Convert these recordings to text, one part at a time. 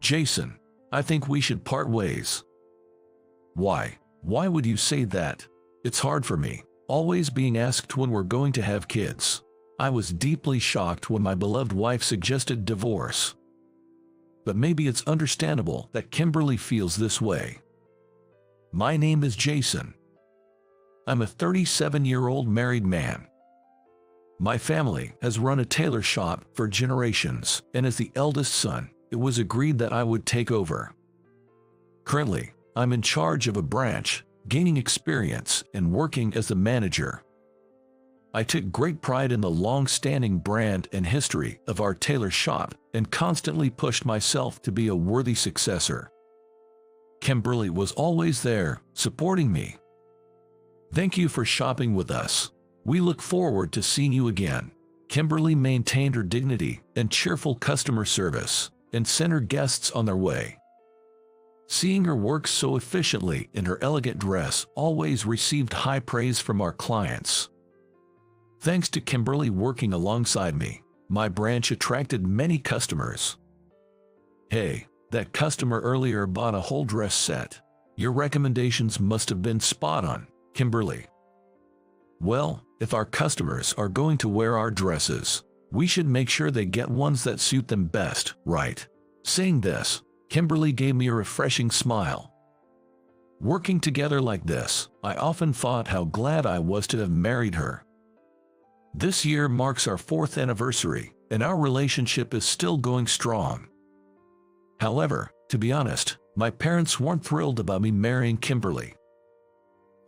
Jason, I think we should part ways. Why? Why would you say that? It's hard for me, always being asked when we're going to have kids. I was deeply shocked when my beloved wife suggested divorce. But maybe it's understandable that Kimberly feels this way. My name is Jason. I'm a 37-year-old married man. My family has run a tailor shop for generations, and as the eldest son, it was agreed that I would take over. Currently, I'm in charge of a branch, gaining experience and working as the manager. I took great pride in the long-standing brand and history of our tailor shop and constantly pushed myself to be a worthy successor. Kimberly was always there, supporting me. Thank you for shopping with us. We look forward to seeing you again. Kimberly maintained her dignity and cheerful customer service and sent her guests on their way. Seeing her work so efficiently in her elegant dress always received high praise from our clients. Thanks to Kimberly working alongside me, my branch attracted many customers. Hey, that customer earlier bought a whole dress set. Your recommendations must have been spot on, Kimberly. Well, if our customers are going to wear our dresses, we should make sure they get ones that suit them best, right? Saying this, Kimberly gave me a refreshing smile. Working together like this, I often thought how glad I was to have married her. This year marks our 4th anniversary, and our relationship is still going strong. However, to be honest, my parents weren't thrilled about me marrying Kimberly.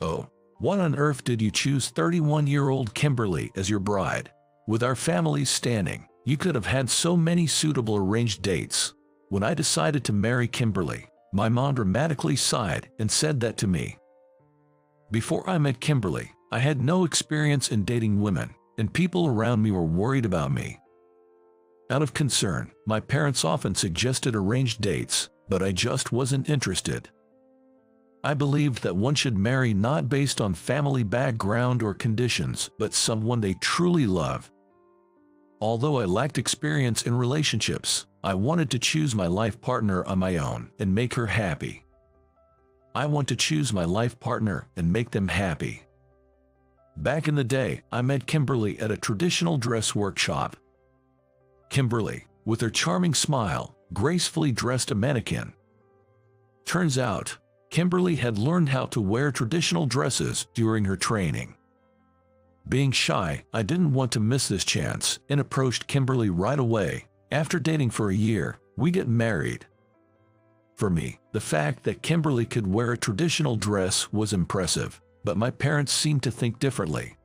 Oh, what on earth did you choose 31-year-old Kimberly as your bride? With our families standing, you could have had so many suitable arranged dates. When I decided to marry Kimberly, my mom dramatically sighed and said that to me. Before I met Kimberly, I had no experience in dating women, and people around me were worried about me. Out of concern, my parents often suggested arranged dates, but I just wasn't interested. I believed that one should marry not based on family background or conditions, but someone they truly love. Although I lacked experience in relationships, I wanted to choose my life partner on my own and make her happy. I want to choose my life partner and make them happy. Back in the day, I met Kimberly at a traditional dress workshop. Kimberly, with her charming smile, gracefully dressed a mannequin. Turns out, Kimberly had learned how to wear traditional dresses during her training. Being shy, I didn't want to miss this chance and approached Kimberly right away. After dating for a year, we get married. For me, the fact that Kimberly could wear a traditional dress was impressive, but my parents seemed to think differently.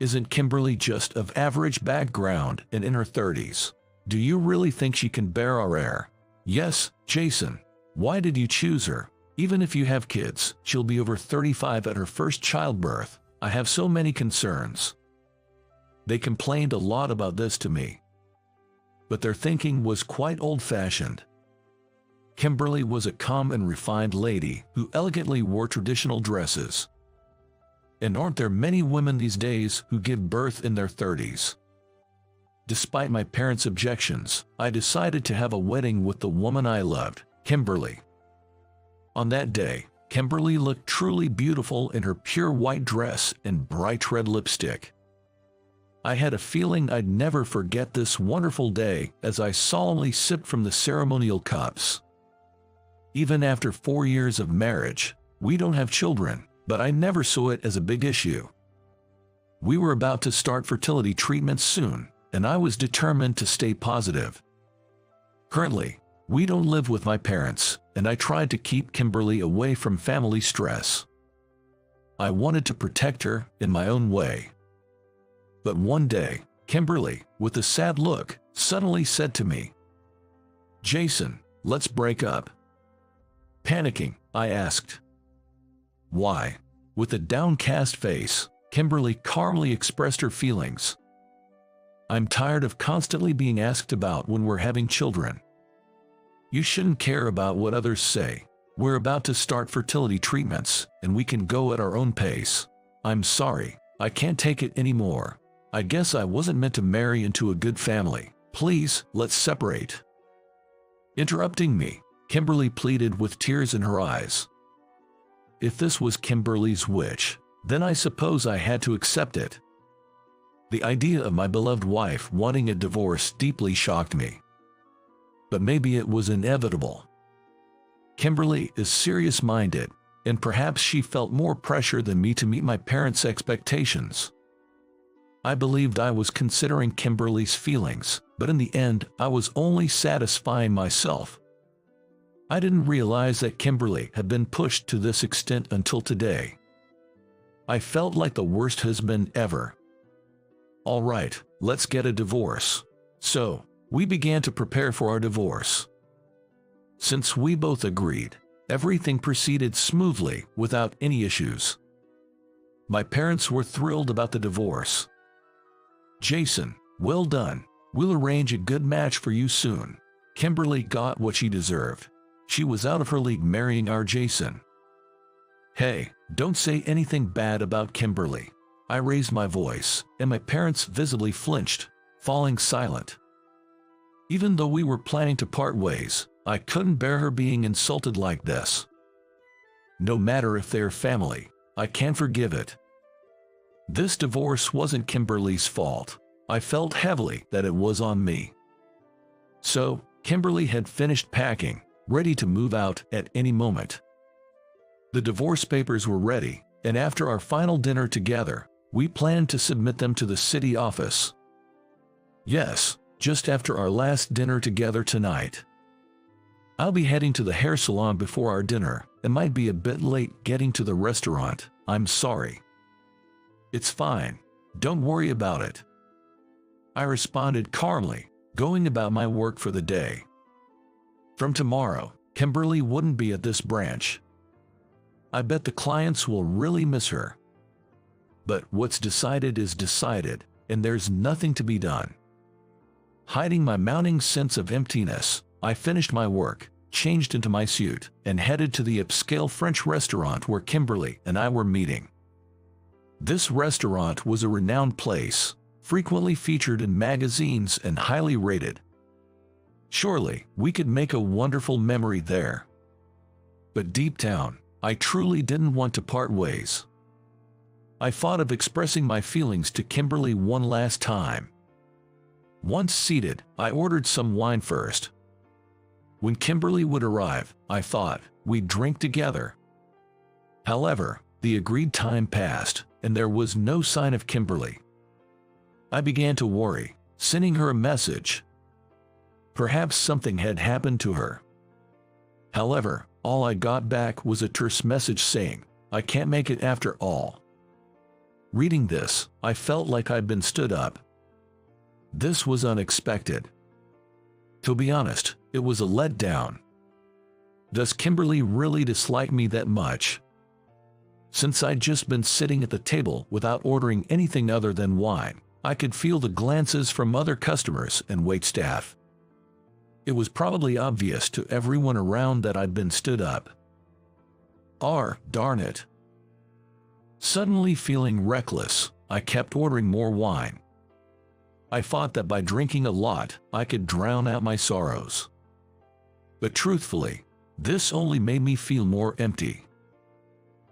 Isn't Kimberly just of average background and in her 30s? Do you really think she can bear our air? Yes, Jason. Why did you choose her? Even if you have kids, she'll be over 35 at her first childbirth. I have so many concerns. They complained a lot about this to me. But their thinking was quite old-fashioned. Kimberly was a calm and refined lady who elegantly wore traditional dresses. And aren't there many women these days who give birth in their 30s? Despite my parents' objections, I decided to have a wedding with the woman I loved, Kimberly. On that day, Kimberly looked truly beautiful in her pure white dress and bright red lipstick. I had a feeling I'd never forget this wonderful day as I solemnly sipped from the ceremonial cups. Even after 4 years of marriage, we don't have children, but I never saw it as a big issue. We were about to start fertility treatments soon, and I was determined to stay positive. Currently, we don't live with my parents, and I tried to keep Kimberly away from family stress. I wanted to protect her in my own way. But one day, Kimberly, with a sad look, suddenly said to me, "Jason, let's break up." Panicking, I asked, "Why?" With a downcast face, Kimberly calmly expressed her feelings. "I'm tired of constantly being asked about when we're having children. You shouldn't care about what others say. We're about to start fertility treatments, and we can go at our own pace. I'm sorry, I can't take it anymore. I guess I wasn't meant to marry into a good family. Please, let's separate." Interrupting me, Kimberly pleaded with tears in her eyes. If this was Kimberly's wish, then I suppose I had to accept it. The idea of my beloved wife wanting a divorce deeply shocked me. But maybe it was inevitable. Kimberly is serious-minded, and perhaps she felt more pressure than me to meet my parents' expectations. I believed I was considering Kimberly's feelings, but in the end, I was only satisfying myself. I didn't realize that Kimberly had been pushed to this extent until today. I felt like the worst husband ever. All right, let's get a divorce. So, we began to prepare for our divorce. Since we both agreed, everything proceeded smoothly without any issues. My parents were thrilled about the divorce. Jason, well done. We'll arrange a good match for you soon. Kimberly got what she deserved. She was out of her league marrying our Jason. Hey, don't say anything bad about Kimberly. I raised my voice, and my parents visibly flinched, falling silent. Even though we were planning to part ways, I couldn't bear her being insulted like this. No matter if they're family, I can't forgive it. This divorce wasn't Kimberly's fault. I felt heavily that it was on me. So, Kimberly had finished packing, ready to move out at any moment. The divorce papers were ready, and after our final dinner together, we planned to submit them to the city office. Yes, just after our last dinner together tonight. I'll be heading to the hair salon before our dinner, and might be a bit late getting to the restaurant. I'm sorry. It's fine. Don't worry about it. I responded calmly, going about my work for the day. From tomorrow, Kimberly wouldn't be at this branch. I bet the clients will really miss her. But what's decided is decided, and there's nothing to be done. Hiding my mounting sense of emptiness, I finished my work, changed into my suit, and headed to the upscale French restaurant where Kimberly and I were meeting. This restaurant was a renowned place, frequently featured in magazines and highly rated. Surely, we could make a wonderful memory there. But deep down, I truly didn't want to part ways. I thought of expressing my feelings to Kimberly one last time. Once seated, I ordered some wine first. When Kimberly would arrive, I thought we'd drink together. However, the agreed time passed, and there was no sign of Kimberly. I began to worry, sending her a message. Perhaps something had happened to her. However, all I got back was a terse message saying, "I can't make it after all." Reading this, I felt like I'd been stood up. This was unexpected. To be honest, it was a letdown. Does Kimberly really dislike me that much? Since I'd just been sitting at the table without ordering anything other than wine, I could feel the glances from other customers and waitstaff. It was probably obvious to everyone around that I'd been stood up. Darn it. Suddenly feeling reckless, I kept ordering more wine. I thought that by drinking a lot, I could drown out my sorrows. But truthfully, this only made me feel more empty.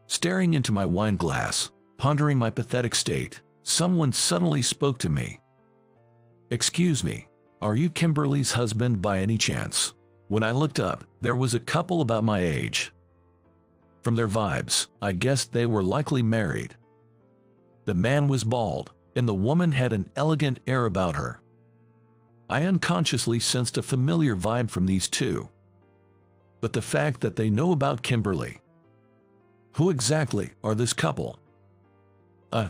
Staring into my wine glass, pondering my pathetic state, someone suddenly spoke to me. "Excuse me, are you Kimberly's husband by any chance?" When I looked up, there was a couple about my age. From their vibes, I guessed they were likely married. The man was bald, and the woman had an elegant air about her. I unconsciously sensed a familiar vibe from these two. But the fact that they know about Kimberly. Who exactly are this couple?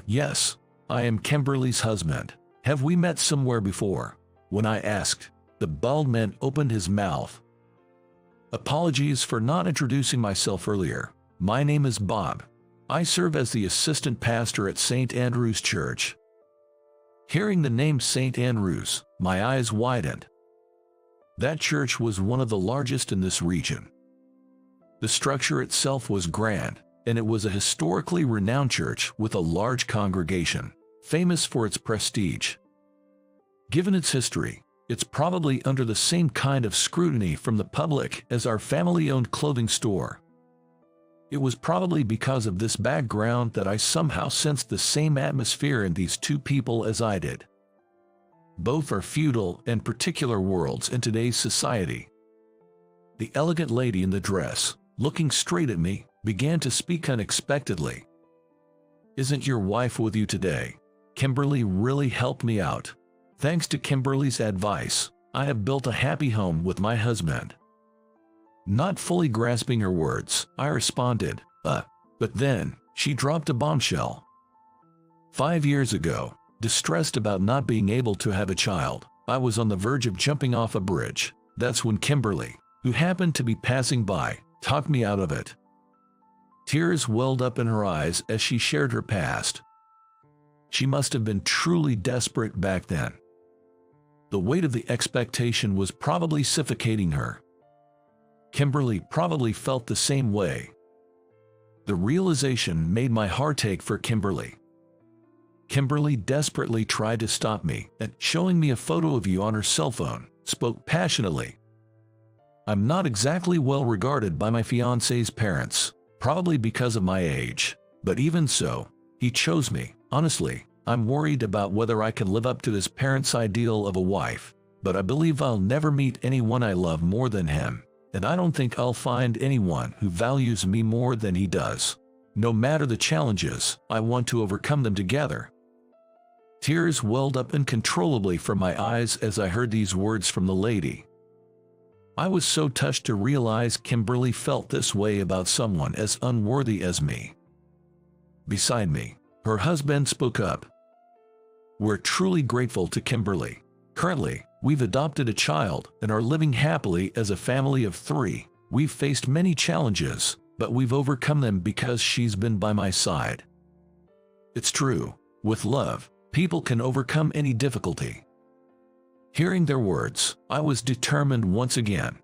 Yes, I am Kimberly's husband. Have we met somewhere before? When I asked, the bald man opened his mouth. Apologies for not introducing myself earlier. My name is Bob. I serve as the assistant pastor at St. Andrew's Church. Hearing the name St. Andrew's, my eyes widened. That church was one of the largest in this region. The structure itself was grand, and it was a historically renowned church with a large congregation, famous for its prestige. Given its history, It's probably under the same kind of scrutiny from the public as our family-owned clothing store. It was probably because of this background that I somehow sensed the same atmosphere in these two people as I did. Both are feudal and particular worlds in today's society. The elegant lady in the dress, looking straight at me, began to speak unexpectedly. "Isn't your wife with you today? Kimberly really helped me out. Thanks to Kimberly's advice, I have built a happy home with my husband." Not fully grasping her words, I responded, but then, she dropped a bombshell. 5 years ago, distressed about not being able to have a child, I was on the verge of jumping off a bridge. That's when Kimberly, who happened to be passing by, talked me out of it. Tears welled up in her eyes as she shared her past. She must have been truly desperate back then. The weight of the expectation was probably suffocating her. Kimberly probably felt the same way. The realization made my heart ache for Kimberly. Kimberly desperately tried to stop me, and showing me a photo of you on her cell phone, spoke passionately. "I'm not exactly well regarded by my fiancé's parents, probably because of my age, but even so, he chose me. Honestly, I'm worried about whether I can live up to his parents' ideal of a wife, but I believe I'll never meet anyone I love more than him, and I don't think I'll find anyone who values me more than he does. No matter the challenges, I want to overcome them together." Tears welled up uncontrollably from my eyes as I heard these words from the lady. I was so touched to realize Kimberly felt this way about someone as unworthy as me. Beside me, her husband spoke up. "We're truly grateful to Kimberly. Currently, we've adopted a child and are living happily as a family of 3. We've faced many challenges, but we've overcome them because she's been by my side." It's true, with love, people can overcome any difficulty. Hearing their words, I was determined once again.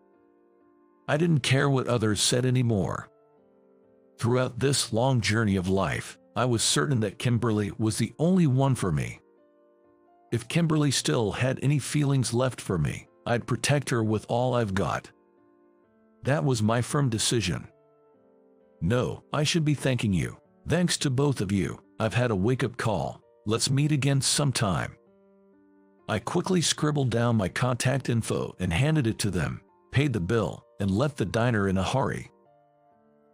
I didn't care what others said anymore. Throughout this long journey of life, I was certain that Kimberly was the only one for me. If Kimberly still had any feelings left for me, I'd protect her with all I've got. That was my firm decision. No, I should be thanking you. Thanks to both of you, I've had a wake-up call. Let's meet again sometime. I quickly scribbled down my contact info and handed it to them, paid the bill, and left the diner in a hurry.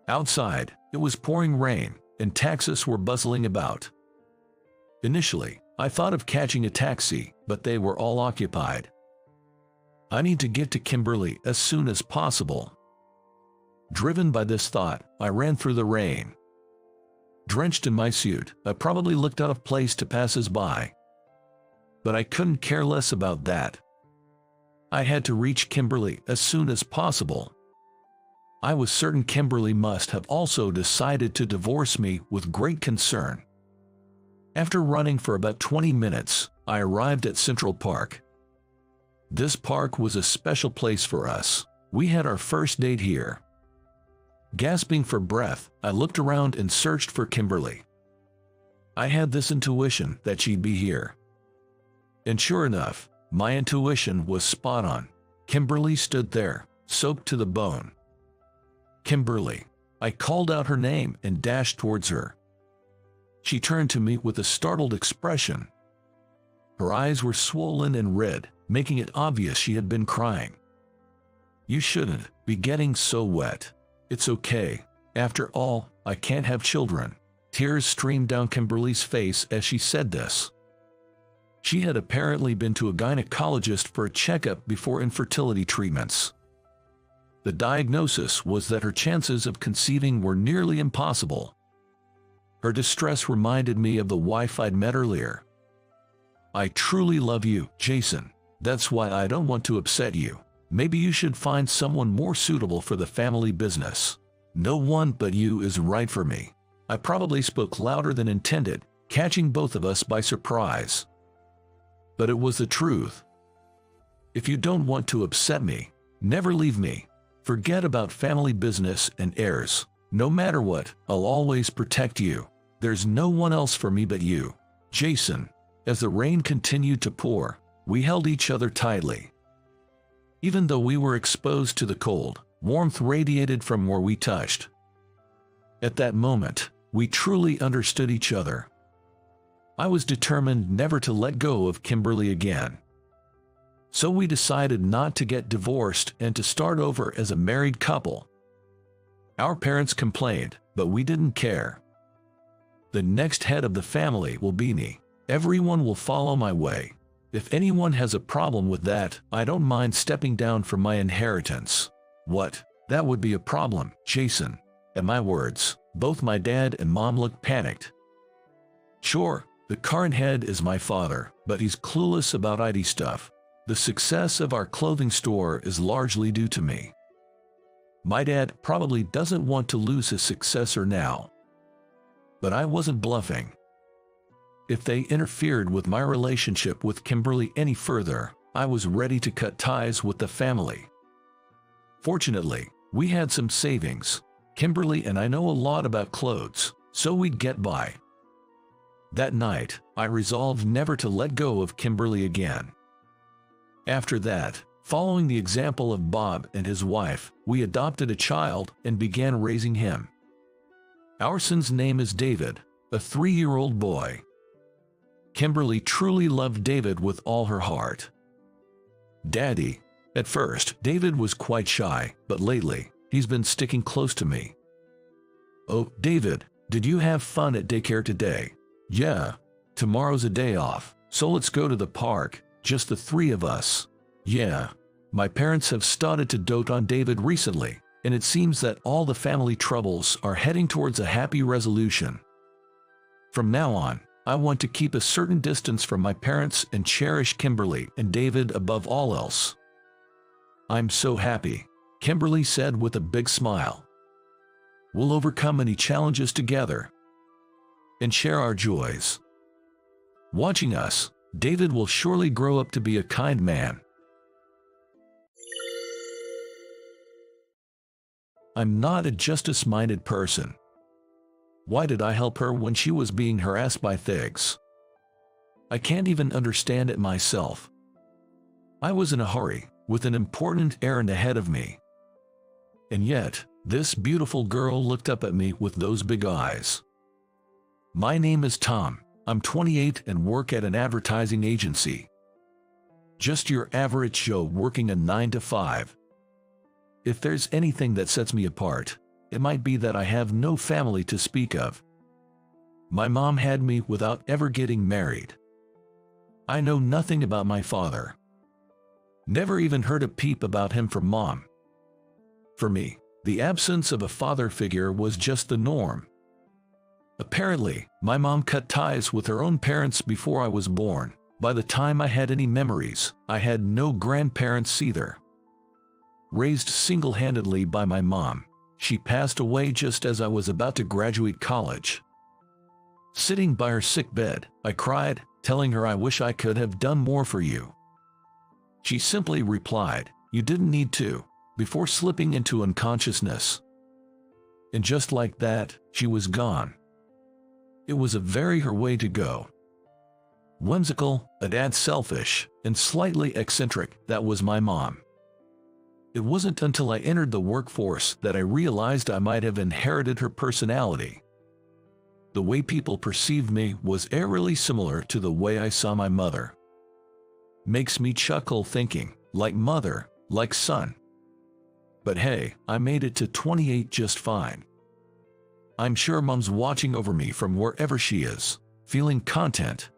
Outside, it was pouring rain, and taxis were bustling about. Initially, I thought of catching a taxi, but they were all occupied. I need to get to Kimberly as soon as possible. Driven by this thought, I ran through the rain. Drenched in my suit, I probably looked out of place to passers-by. But I couldn't care less about that. I had to reach Kimberly as soon as possible. I was certain Kimberly must have also decided to divorce me with great concern. After running for about 20 minutes, I arrived at Central Park. This park was a special place for us. We had our first date here. Gasping for breath, I looked around and searched for Kimberly. I had this intuition that she'd be here. And sure enough, my intuition was spot on. Kimberly stood there, soaked to the bone. "Kimberly." I called out her name and dashed towards her. She turned to me with a startled expression. Her eyes were swollen and red, making it obvious she had been crying. "You shouldn't be getting so wet. It's okay. After all, I can't have children." Tears streamed down Kimberly's face as she said this. She had apparently been to a gynecologist for a checkup before infertility treatments. The diagnosis was that her chances of conceiving were nearly impossible. Her distress reminded me of the wife I'd met earlier. "I truly love you, Jason. That's why I don't want to upset you. Maybe you should find someone more suitable for the family business. No one but you is right for me." I probably spoke louder than intended, catching both of us by surprise. But it was the truth. "If you don't want to upset me, never leave me. Forget about family business and heirs. No matter what, I'll always protect you. There's no one else for me but you, Jason." As the rain continued to pour, We held each other tightly. Even though we were exposed to the cold, warmth radiated from where we touched. At that moment, we truly understood each other. I was determined never to let go of Kimberly again. So we decided not to get divorced and to start over as a married couple. Our parents complained, but we didn't care. The next head of the family will be me. Everyone will follow my way. If anyone has a problem with that, I don't mind stepping down from my inheritance. What? That would be a problem, Jason. At my words, both my dad and mom looked panicked. Sure, the current head is my father, but he's clueless about IT stuff. The success of our clothing store is largely due to me. My dad probably doesn't want to lose his successor now. But I wasn't bluffing. If they interfered with my relationship with Kimberly any further, I was ready to cut ties with the family. Fortunately, we had some savings. Kimberly and I know a lot about clothes, so we'd get by. That night, I resolved never to let go of Kimberly again. After that, following the example of Bob and his wife, we adopted a child and began raising him. Our son's name is David, a 3-year-old boy. Kimberly truly loved David with all her heart. Daddy. At first, David was quite shy, but lately, he's been sticking close to me. Oh, David, did you have fun at daycare today? Yeah. Tomorrow's a day off, so let's go to the park, just the 3 of us. Yeah. My parents have started to dote on David recently, and it seems that all the family troubles are heading towards a happy resolution. From now on, I want to keep a certain distance from my parents and cherish Kimberly and David above all else. I'm so happy, Kimberly said with a big smile. We'll overcome any challenges together and share our joys. Watching us, David will surely grow up to be a kind man. I'm not a justice-minded person. Why did I help her when she was being harassed by thugs? I can't even understand it myself. I was in a hurry, with an important errand ahead of me. And yet, this beautiful girl looked up at me with those big eyes. My name is Tom. I'm 28 and work at an advertising agency. Just your average Joe working a 9-to-5. If there's anything that sets me apart, it might be that I have no family to speak of. My mom had me without ever getting married. I know nothing about my father. Never even heard a peep about him from mom. For me, the absence of a father figure was just the norm. Apparently, my mom cut ties with her own parents before I was born. By the time I had any memories, I had no grandparents either. Raised single-handedly by my mom, she passed away just as I was about to graduate college. Sitting by her sick bed, I cried, telling her I wish I could have done more for you. She simply replied, "You didn't need to," before slipping into unconsciousness. And just like that, she was gone. It was a very her way to go. Whimsical, a tad selfish, and slightly eccentric, that was my mom. It wasn't until I entered the workforce that I realized I might have inherited her personality. The way people perceived me was eerily similar to the way I saw my mother. Makes me chuckle thinking, like mother, like son. But hey, I made it to 28 just fine. I'm sure mom's watching over me from wherever she is, feeling content.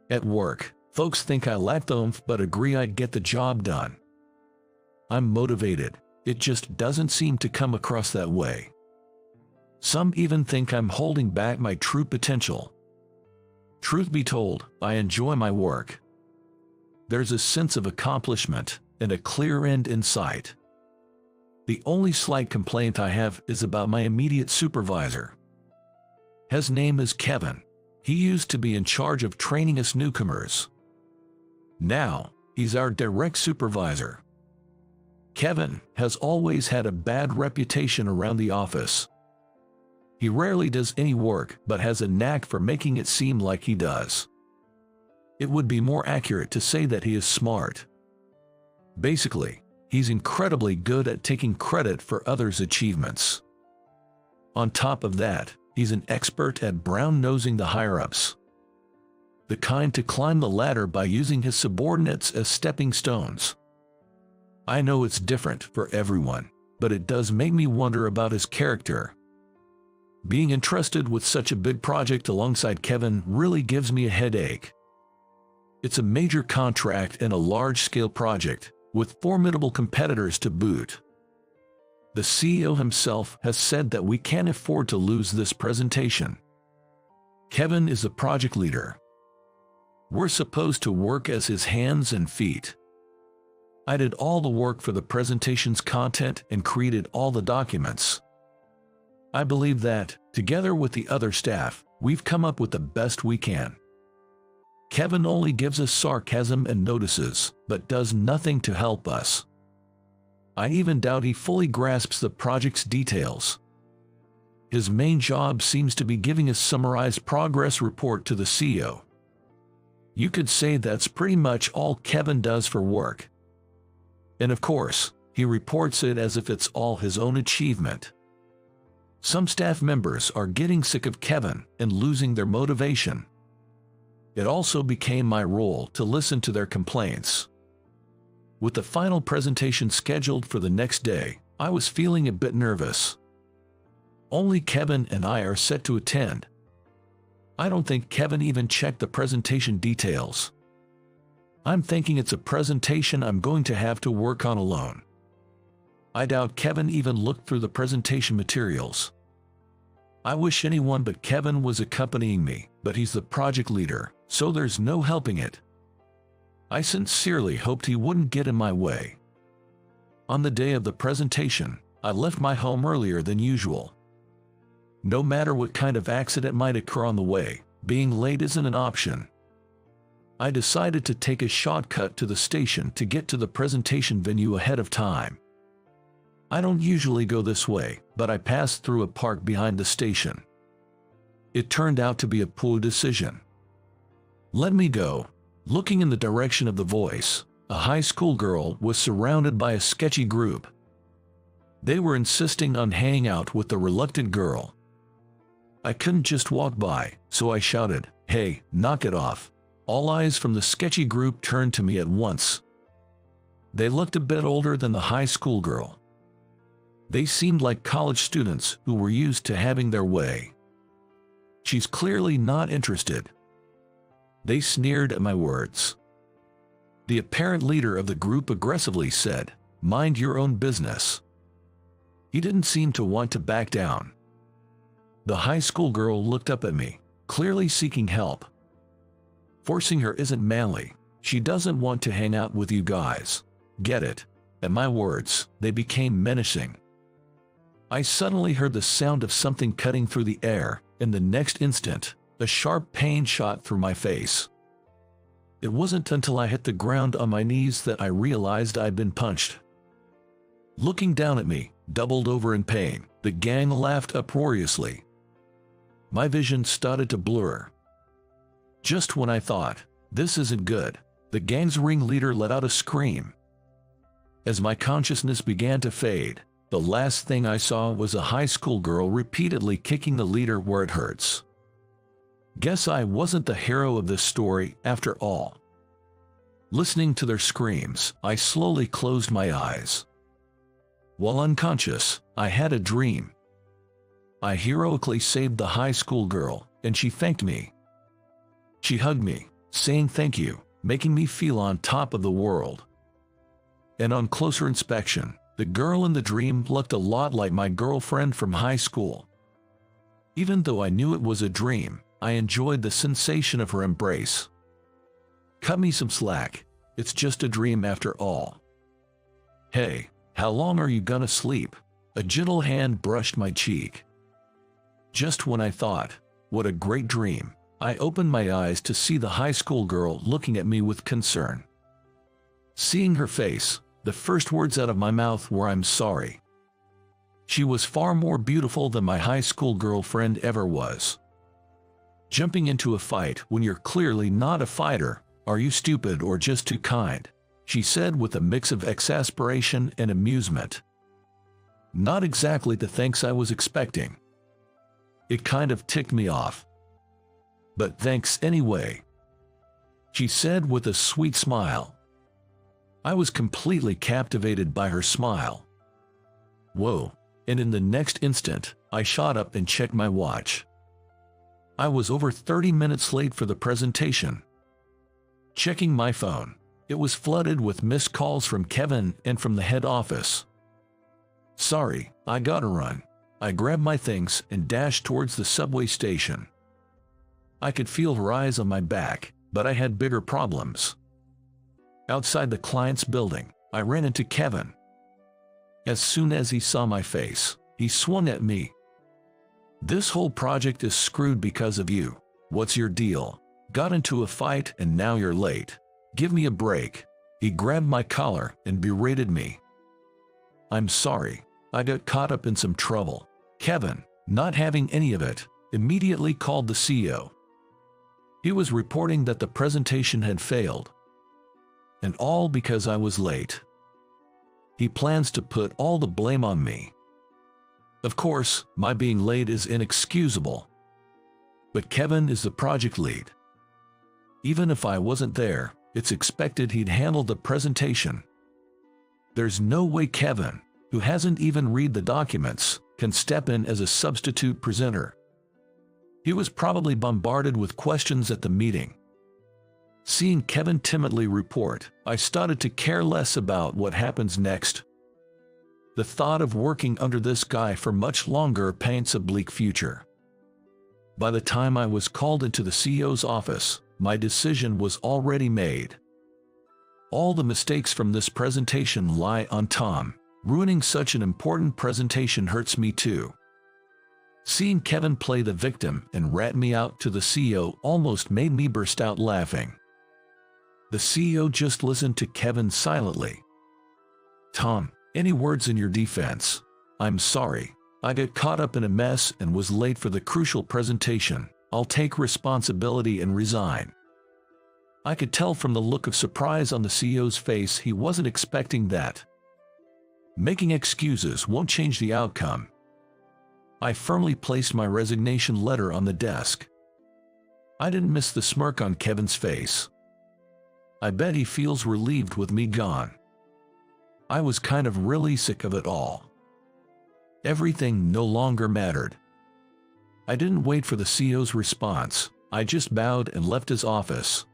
At work, folks think I lack oomph but agree I'd get the job done. I'm motivated, it just doesn't seem to come across that way. Some even think I'm holding back my true potential. Truth be told, I enjoy my work. There's a sense of accomplishment and a clear end in sight. The only slight complaint I have is about my immediate supervisor. His name is Kevin. He used to be in charge of training us newcomers. Now, he's our direct supervisor. Kevin has always had a bad reputation around the office. He rarely does any work but has a knack for making it seem like he does. It would be more accurate to say that he is smart. Basically, he's incredibly good at taking credit for others' achievements. On top of that, he's an expert at brown-nosing the higher-ups. The kind to climb the ladder by using his subordinates as stepping stones. I know it's different for everyone, but it does make me wonder about his character. Being entrusted with such a big project alongside Kevin really gives me a headache. It's a major contract and a large-scale project, with formidable competitors to boot. The CEO himself has said that we can't afford to lose this presentation. Kevin is the project leader. We're supposed to work as his hands and feet. I did all the work for the presentation's content and created all the documents. I believe that, together with the other staff, we've come up with the best we can. Kevin only gives us sarcasm and notices, but does nothing to help us. I even doubt he fully grasps the project's details. His main job seems to be giving a summarized progress report to the CEO. You could say that's pretty much all Kevin does for work. And of course, he reports it as if it's all his own achievement. Some staff members are getting sick of Kevin and losing their motivation. It also became my role to listen to their complaints. With the final presentation scheduled for the next day, I was feeling a bit nervous. Only Kevin and I are set to attend. I don't think Kevin even checked the presentation details. I'm thinking it's a presentation I'm going to have to work on alone. I doubt Kevin even looked through the presentation materials. I wish anyone but Kevin was accompanying me, but he's the project leader, so there's no helping it. I sincerely hoped he wouldn't get in my way. On the day of the presentation, I left my home earlier than usual. No matter what kind of accident might occur on the way, being late isn't an option. I decided to take a shortcut to the station to get to the presentation venue ahead of time. I don't usually go this way, but I passed through a park behind the station. It turned out to be a poor decision. Let me go. Looking in the direction of the voice, a high school girl was surrounded by a sketchy group. They were insisting on hanging out with the reluctant girl. I couldn't just walk by, so I shouted, "Hey, knock it off." All eyes from the sketchy group turned to me at once. They looked a bit older than the high school girl. They seemed like college students who were used to having their way. She's clearly not interested. They sneered at my words. The apparent leader of the group aggressively said, "Mind your own business." He didn't seem to want to back down. The high school girl looked up at me, clearly seeking help. Forcing her isn't manly. She doesn't want to hang out with you guys. Get it? At my words, they became menacing. I suddenly heard the sound of something cutting through the air, and the next instant, a sharp pain shot through my face. It wasn't until I hit the ground on my knees that I realized I'd been punched. Looking down at me, doubled over in pain, the gang laughed uproariously. My vision started to blur. Just when I thought, this isn't good, the gang's ringleader let out a scream. As my consciousness began to fade, the last thing I saw was a high school girl repeatedly kicking the leader where it hurts. Guess I wasn't the hero of this story after all. Listening to their screams, I slowly closed my eyes. While unconscious, I had a dream. I heroically saved the high school girl, and she thanked me. She hugged me, saying thank you, making me feel on top of the world. And on closer inspection, the girl in the dream looked a lot like my girlfriend from high school. Even though I knew it was a dream, I enjoyed the sensation of her embrace. Cut me some slack, it's just a dream after all. Hey, how long are you gonna sleep? A gentle hand brushed my cheek. Just when I thought, what a great dream, I opened my eyes to see the high school girl looking at me with concern. Seeing her face, the first words out of my mouth were "I'm sorry." She was far more beautiful than my high school girlfriend ever was. Jumping into a fight when you're clearly not a fighter Are you stupid or just too kind?" she said with a mix of exasperation and amusement. Not exactly the thanks I was expecting. It kind of ticked me off. "But thanks anyway," she said with a sweet smile. I was completely captivated by her smile. Whoa, and in the next instant, I shot up and checked my watch. I was over 30 minutes late for the presentation. Checking my phone, it was flooded with missed calls from Kevin and from the head office. "Sorry, I gotta run." I grabbed my things and dashed towards the subway station. I could feel her eyes on my back, but I had bigger problems. Outside the client's building, I ran into Kevin. As soon as he saw my face, he swung at me. "This whole project is screwed because of you. What's your deal? Got into a fight and now you're late. Give me a break." He grabbed my collar and berated me. "I'm sorry, I got caught up in some trouble." Kevin, not having any of it, immediately called the CEO. He was reporting that the presentation had failed. And all because I was late. He plans to put all the blame on me. Of course, my being late is inexcusable. But Kevin is the project lead. Even if I wasn't there, it's expected he'd handle the presentation. There's no way Kevin, who hasn't even read the documents, can step in as a substitute presenter. He was probably bombarded with questions at the meeting. Seeing Kevin timidly report, I started to care less about what happens next. The thought of working under this guy for much longer paints a bleak future. By the time I was called into the CEO's office, my decision was already made. All the mistakes from this presentation lie on Tom. Ruining such an important presentation hurts me too. Seeing Kevin play the victim and rat me out to the CEO almost made me burst out laughing. The CEO just listened to Kevin silently. "Tom, any words in your defense?" "I'm sorry. I got caught up in a mess and was late for the crucial presentation. I'll take responsibility and resign." I could tell from the look of surprise on the CEO's face he wasn't expecting that. Making excuses won't change the outcome. I firmly placed my resignation letter on the desk. I didn't miss the smirk on Kevin's face. I bet he feels relieved with me gone. I was kind of really sick of it all. Everything no longer mattered. I didn't wait for the CEO's response. I just bowed and left his office.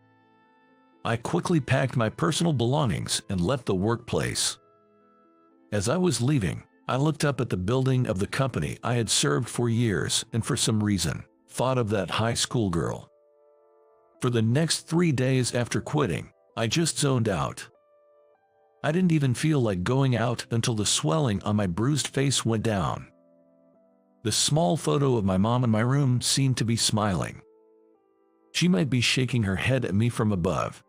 I quickly packed my personal belongings and left the workplace. As I was leaving, I looked up at the building of the company I had served for years and for some reason, thought of that high school girl. For the next 3 days after quitting, I just zoned out. I didn't even feel like going out until the swelling on my bruised face went down. The small photo of my mom in my room seemed to be smiling. She might be shaking her head at me from above.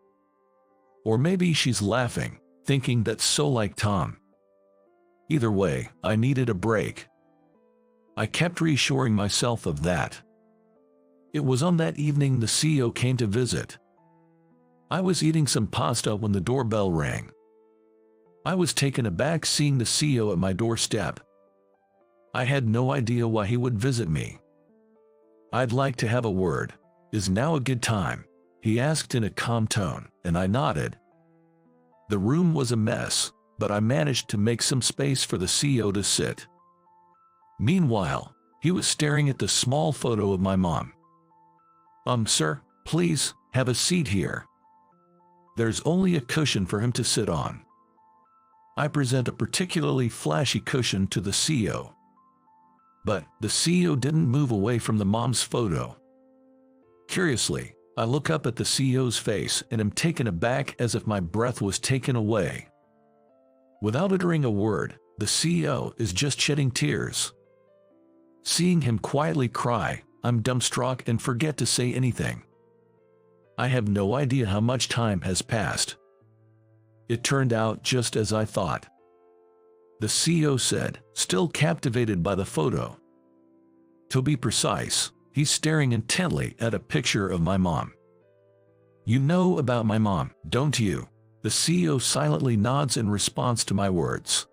Or maybe she's laughing, thinking that's so like Tom. Either way, I needed a break. I kept reassuring myself of that. It was on that evening the CEO came to visit. I was eating some pasta when the doorbell rang. I was taken aback seeing the CEO at my doorstep. I had no idea why he would visit me. "I'd like to have a word. Is now a good time?" he asked in a calm tone, and I nodded. The room was a mess, but I managed to make some space for the CEO to sit. Meanwhile, he was staring at the small photo of my mom. Sir, please, have a seat here." There's only a cushion for him to sit on. I present a particularly flashy cushion to the CEO. But the CEO didn't move away from the mom's photo. Curiously, I look up at the CEO's face and am taken aback as if my breath was taken away. Without uttering a word, the CEO is just shedding tears. Seeing him quietly cry, I'm dumbstruck and forget to say anything. I have no idea how much time has passed. It turned out just as I thought. The CEO said, still captivated by the photo. To be precise, he's staring intently at a picture of my mom. You know about my mom, don't you? The CEO silently nods in response to my words.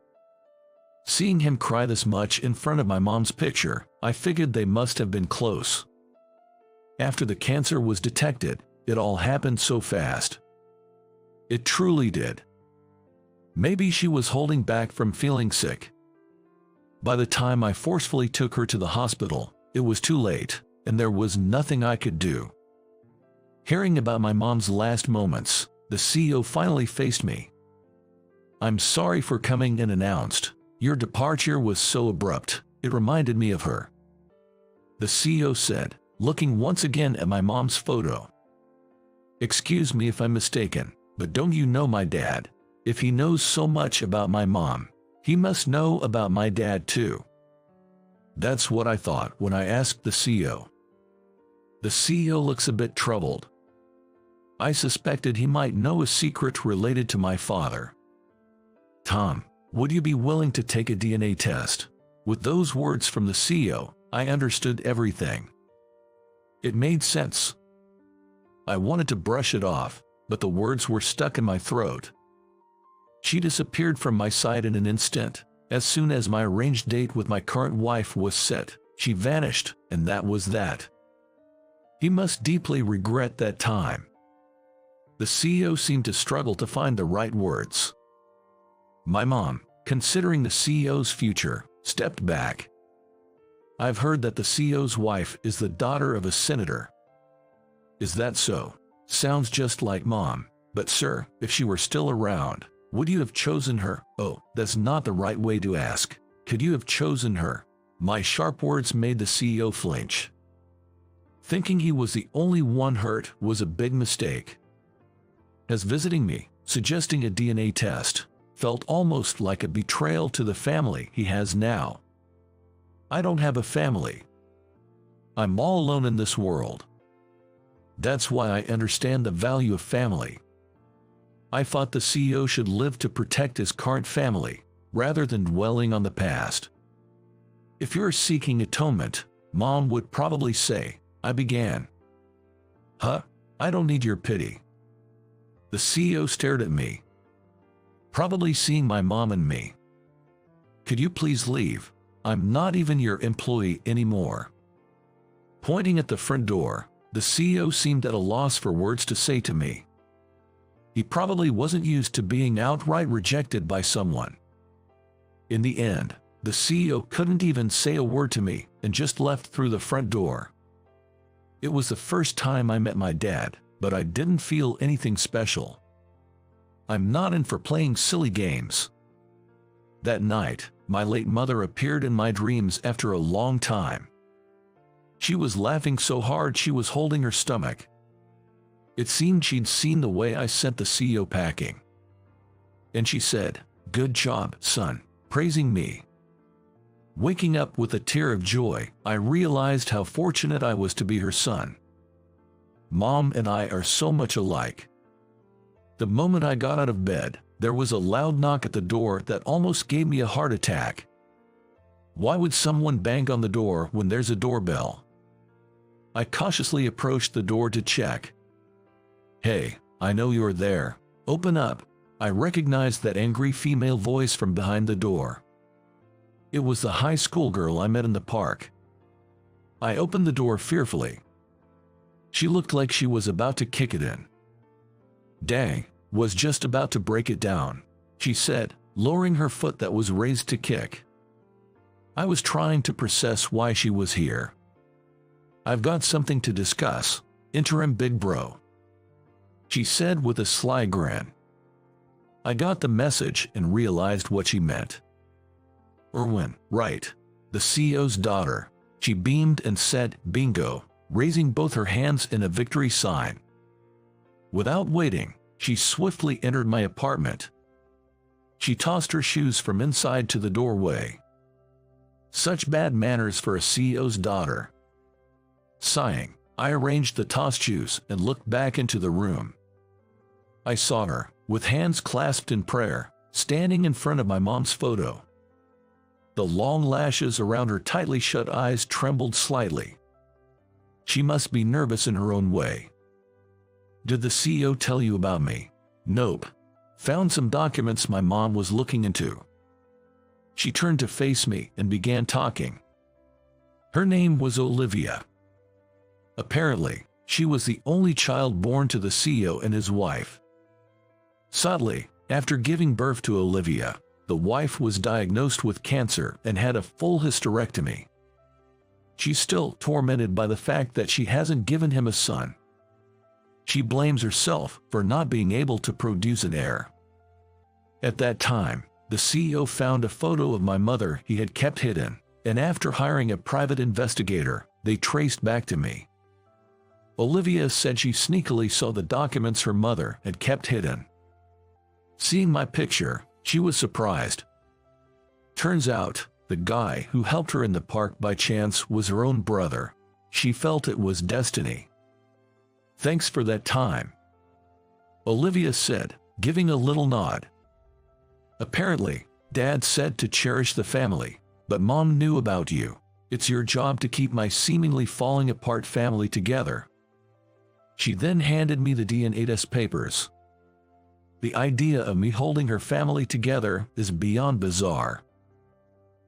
Seeing him cry this much in front of my mom's picture, I figured they must have been close. After the cancer was detected, it all happened so fast. It truly did. Maybe she was holding back from feeling sick. By the time I forcefully took her to the hospital, it was too late, and there was nothing I could do. Hearing about my mom's last moments, the CEO finally faced me. "I'm sorry for coming and announced. Your departure was so abrupt, it reminded me of her," the CEO said, looking once again at my mom's photo. "Excuse me if I'm mistaken, but don't you know my dad? If he knows so much about my mom, he must know about my dad too." That's what I thought when I asked the CEO. The CEO looks a bit troubled. I suspected he might know a secret related to my father. "Tom, would you be willing to take a DNA test?" With those words from the CEO, I understood everything. It made sense. I wanted to brush it off, but the words were stuck in my throat. She disappeared from my sight in an instant. As soon as my arranged date with my current wife was set, she vanished, and that was that. He must deeply regret that time. The CEO seemed to struggle to find the right words. My mom, considering the CEO's future, stepped back. "I've heard that the CEO's wife is the daughter of a senator." "Is that so? Sounds just like Mom. But sir, if she were still around, would you have chosen her?" "Oh, that's not the right way to ask. Could you have chosen her?" My sharp words made the CEO flinch. Thinking he was the only one hurt was a big mistake. As visiting me, suggesting a DNA test, felt almost like a betrayal to the family he has now. I don't have a family. I'm all alone in this world. That's why I understand the value of family. I thought the CEO should live to protect his current family, rather than dwelling on the past. "If you're seeking atonement," Mom would probably say, I began. "Huh? I don't need your pity." The CEO stared at me, probably seeing my mom and me. "Could you please leave? I'm not even your employee anymore." Pointing at the front door, the CEO seemed at a loss for words to say to me. He probably wasn't used to being outright rejected by someone. In the end, the CEO couldn't even say a word to me and just left through the front door. It was the first time I met my dad, but I didn't feel anything special. I'm not in for playing silly games. That night, my late mother appeared in my dreams after a long time. She was laughing so hard she was holding her stomach. It seemed she'd seen the way I sent the CEO packing. And she said, "Good job, son," praising me. Waking up with a tear of joy, I realized how fortunate I was to be her son. Mom and I are so much alike. The moment I got out of bed, there was a loud knock at the door that almost gave me a heart attack. Why would someone bang on the door when there's a doorbell? I cautiously approached the door to check. "Hey, I know you're there. Open up." I recognized that angry female voice from behind the door. It was the high school girl I met in the park. I opened the door fearfully. She looked like she was about to kick it in. "Dang, was just about to break it down," she said, lowering her foot that was raised to kick. I was trying to process why she was here. "I've got something to discuss, interim big bro," she said with a sly grin. I got the message and realized what she meant. Erwin, right, the CEO's daughter. She beamed and said, "Bingo," raising both her hands in a victory sign. Without waiting, she swiftly entered my apartment. She tossed her shoes from inside to the doorway. Such bad manners for a CEO's daughter. Sighing, I arranged the tossed shoes and looked back into the room. I saw her, with hands clasped in prayer, standing in front of my mom's photo. The long lashes around her tightly shut eyes trembled slightly. She must be nervous in her own way. Did the CEO tell you about me? Nope. Found some documents my mom was looking into. She turned to face me and began talking. Her name was Olivia. Apparently, she was the only child born to the CEO and his wife. Sadly, after giving birth to Olivia, the wife was diagnosed with cancer and had a full hysterectomy. She's still tormented by the fact that she hasn't given him a son. She blames herself for not being able to produce an heir. At that time, the CEO found a photo of my mother he had kept hidden, and after hiring a private investigator, they traced back to me. Olivia said she sneakily saw the documents her mother had kept hidden. Seeing my picture, she was surprised. Turns out, the guy who helped her in the park by chance was her own brother. She felt it was destiny. Thanks for that time, Olivia said, giving a little nod. Apparently, Dad said to cherish the family, but Mom knew about you. It's your job to keep my seemingly falling apart family together. She then handed me the DNA test papers. The idea of me holding her family together is beyond bizarre.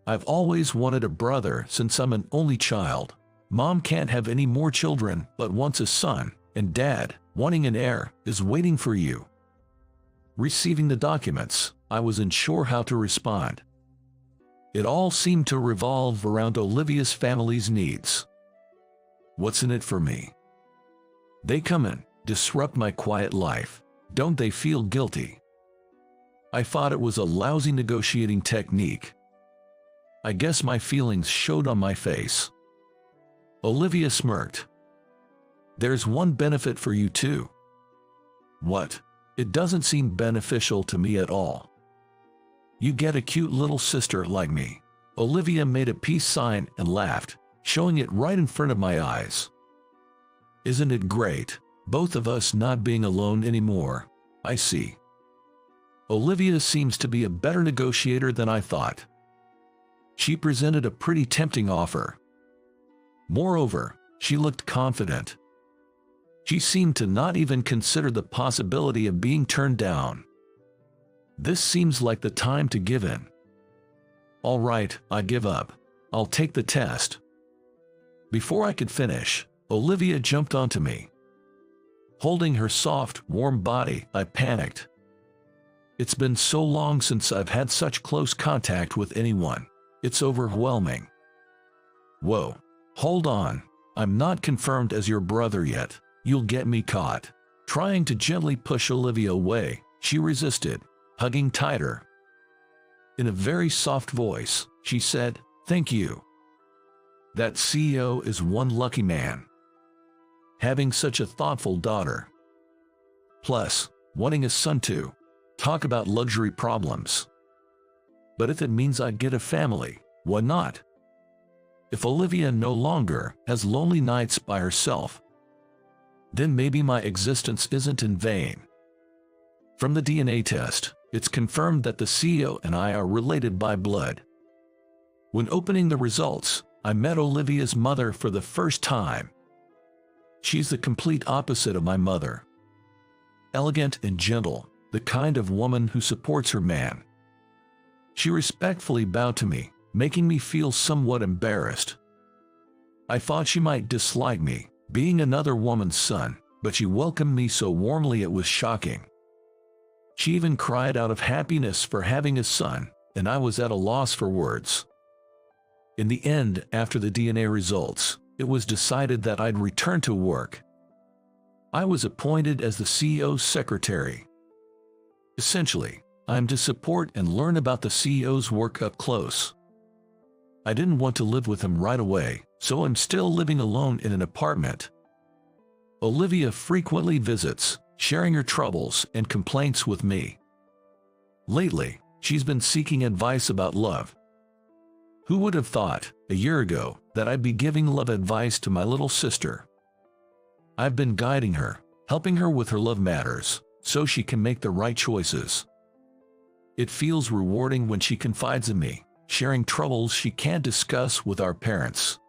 I've always wanted a brother since I'm an only child. Mom can't have any more children but wants a son, and Dad, wanting an heir, is waiting for you. Receiving the documents, I was unsure how to respond. It all seemed to revolve around Olivia's family's needs. What's in it for me? They come in, disrupt my quiet life. Don't they feel guilty? I thought it was a lousy negotiating technique. I guess my feelings showed on my face. Olivia smirked. There's one benefit for you too. What? It doesn't seem beneficial to me at all. You get a cute little sister like me. Olivia made a peace sign and laughed, showing it right in front of my eyes. Isn't it great? Both of us not being alone anymore. I see. Olivia seems to be a better negotiator than I thought. She presented a pretty tempting offer. Moreover, she looked confident. She seemed to not even consider the possibility of being turned down. This seems like the time to give in. All right, I give up. I'll take the test. Before I could finish, Olivia jumped onto me. Holding her soft, warm body, I panicked. It's been so long since I've had such close contact with anyone. It's overwhelming. Whoa, hold on. I'm not confirmed as your brother yet. You'll get me caught. Trying to gently push Olivia away, she resisted, hugging tighter. In a very soft voice, she said, "Thank you. That CEO is one lucky man. Having such a thoughtful daughter. Plus, wanting a son too. Talk about luxury problems. But if it means I get a family, why not? If Olivia no longer has lonely nights by herself, then maybe my existence isn't in vain." From the DNA test, it's confirmed that the CEO and I are related by blood. When opening the results, I met Olivia's mother for the first time. She's the complete opposite of my mother. Elegant and gentle, the kind of woman who supports her man. She respectfully bowed to me, making me feel somewhat embarrassed. I thought she might dislike me, being another woman's son, but she welcomed me so warmly it was shocking. She even cried out of happiness for having a son, and I was at a loss for words. In the end, after the DNA results, it was decided that I'd return to work. I was appointed as the CEO's secretary. Essentially, I'm to support and learn about the CEO's work up close. I didn't want to live with him right away, so I'm still living alone in an apartment. Olivia frequently visits, sharing her troubles and complaints with me. Lately, she's been seeking advice about love. Who would have thought, a year ago, that I'd be giving love advice to my little sister? I've been guiding her, helping her with her love matters, so she can make the right choices. It feels rewarding when she confides in me, sharing troubles she can't discuss with our parents.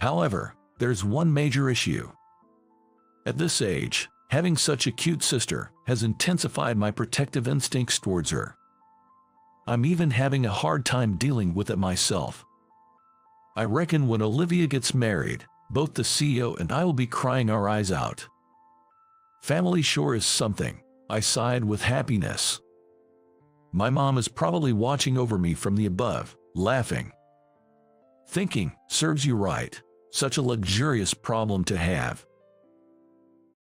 However, there's one major issue. At this age, Having such a cute sister has intensified my protective instincts towards her. I'm even having a hard time dealing with it myself. I reckon when Olivia gets married, both the CEO and I will be crying our eyes out. Family sure is something. I sighed with happiness. My mom is probably watching over me from the above, laughing. Thinking, serves you right. Such a luxurious problem to have.